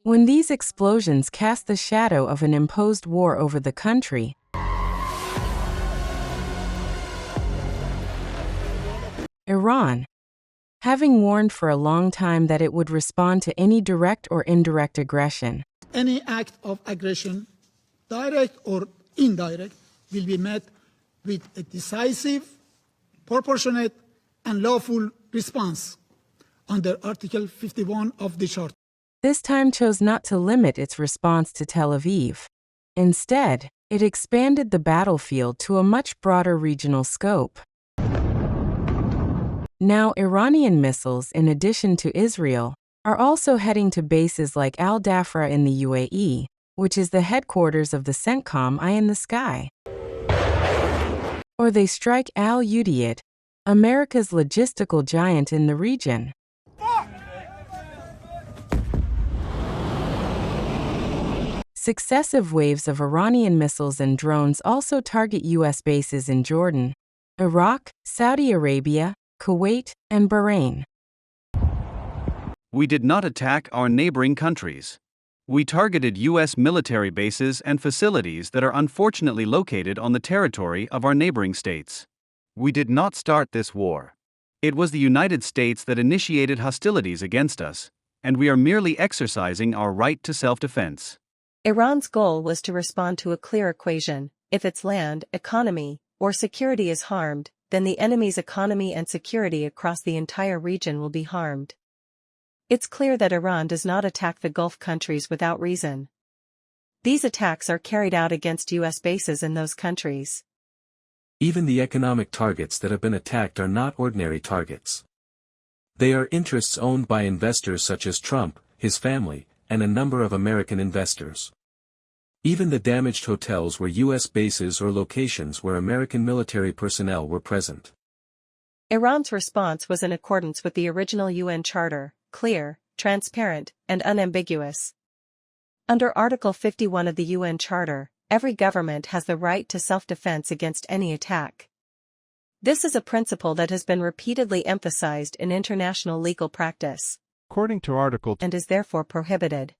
When these explosions cast the shadow of an imposed war over the country, Iran, having warned for a long time that it would respond to any direct or indirect aggression, any act of aggression, direct or indirect, will be met with a decisive, proportionate, and lawful response under Article 51 of the Charter. This time chose not to limit its response to Tel Aviv. Instead, it expanded the battlefield to a much broader regional scope. Now, Iranian missiles, in addition to Israel, are also heading to bases like Al Dhafra in the UAE, which is the headquarters of the CENTCOM Eye in the Sky. Or they strike Al Udeid, America's logistical giant in the region. Successive waves of Iranian missiles and drones also target U.S. bases in Jordan, Iraq, Saudi Arabia, Kuwait, and Bahrain. We did not attack our neighboring countries. We targeted U.S. military bases and facilities that are unfortunately located on the territory of our neighboring states. We did not start this war. It was the United States that initiated hostilities against us, and we are merely exercising our right to self-defense. Iran's goal was to respond to a clear equation: if its land, economy, or security is harmed, then the enemy's economy and security across the entire region will be harmed. It's clear that Iran does not attack the Gulf countries without reason. These attacks are carried out against U.S. bases in those countries. Even the economic targets that have been attacked are not ordinary targets. They are interests owned by investors such as Trump, his family, and a number of American investors. Even the damaged hotels were U.S. bases or locations where American military personnel were present. Iran's response was in accordance with the original UN Charter: clear, transparent, and unambiguous. Under Article 51 of the UN Charter, every government has the right to self-defense against any attack. This is a principle that has been repeatedly emphasized in international legal practice, according to Article 2, and is therefore prohibited.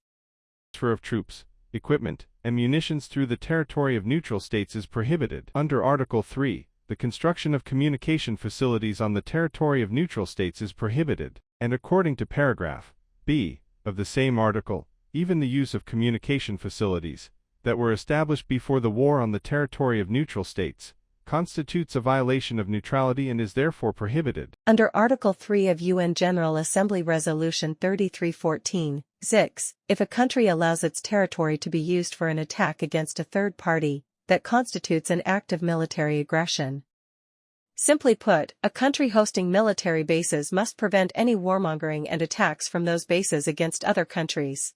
Transfer of troops, equipment, and munitions through the territory of neutral states is prohibited. Under Article 3, the construction of communication facilities on the territory of neutral states is prohibited, and according to paragraph B of the same article, even the use of communication facilities that were established before the war on the territory of neutral states constitutes a violation of neutrality and is therefore prohibited. Under Article 3 of UN General Assembly Resolution 3314, 6, if a country allows its territory to be used for an attack against a third party, that constitutes an act of military aggression. Simply put, a country hosting military bases must prevent any warmongering and attacks from those bases against other countries.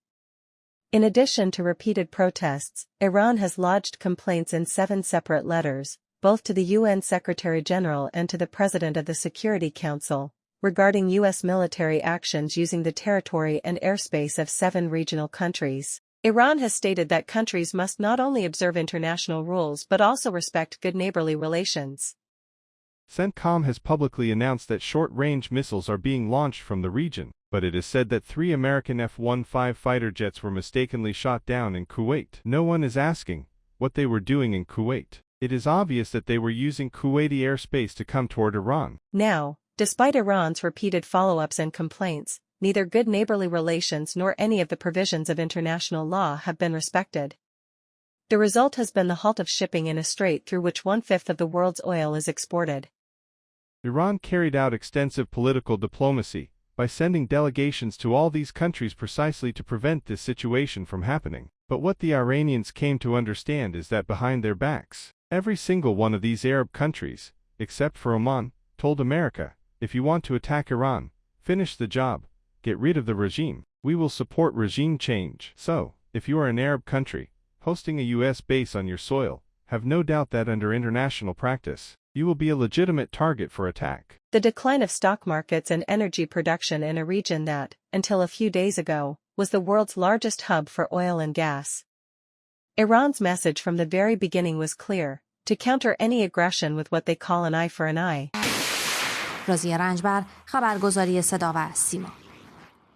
In addition to repeated protests, Iran has lodged complaints in 7 separate letters, both to the UN Secretary-General and to the President of the Security Council, regarding U.S. military actions using the territory and airspace of 7 regional countries. Iran has stated that countries must not only observe international rules but also respect good neighborly relations. CENTCOM has publicly announced that short-range missiles are being launched from the region, but it is said that 3 American F-15 fighter jets were mistakenly shot down in Kuwait. No one is asking what they were doing in Kuwait. It is obvious that they were using Kuwaiti airspace to come toward Iran. Now, despite Iran's repeated follow-ups and complaints, neither good neighborly relations nor any of the provisions of international law have been respected. The result has been the halt of shipping in a strait through which 1/5 of the world's oil is exported. Iran carried out extensive political diplomacy by sending delegations to all these countries precisely to prevent this situation from happening. But what the Iranians came to understand is that behind their backs, every single one of these Arab countries, except for Oman, told America, if you want to attack Iran, finish the job, get rid of the regime, we will support regime change. So, if you are an Arab country, hosting a U.S. base on your soil, have no doubt that under international practice, you will be a legitimate target for attack. The decline of stock markets and energy production in a region that, until a few days ago, was the world's largest hub for oil and gas. Iran's message from the very beginning was clear: to counter any aggression with what they call an eye for an eye. رازیه رنجبر، خبرگزاری صدا و سیما.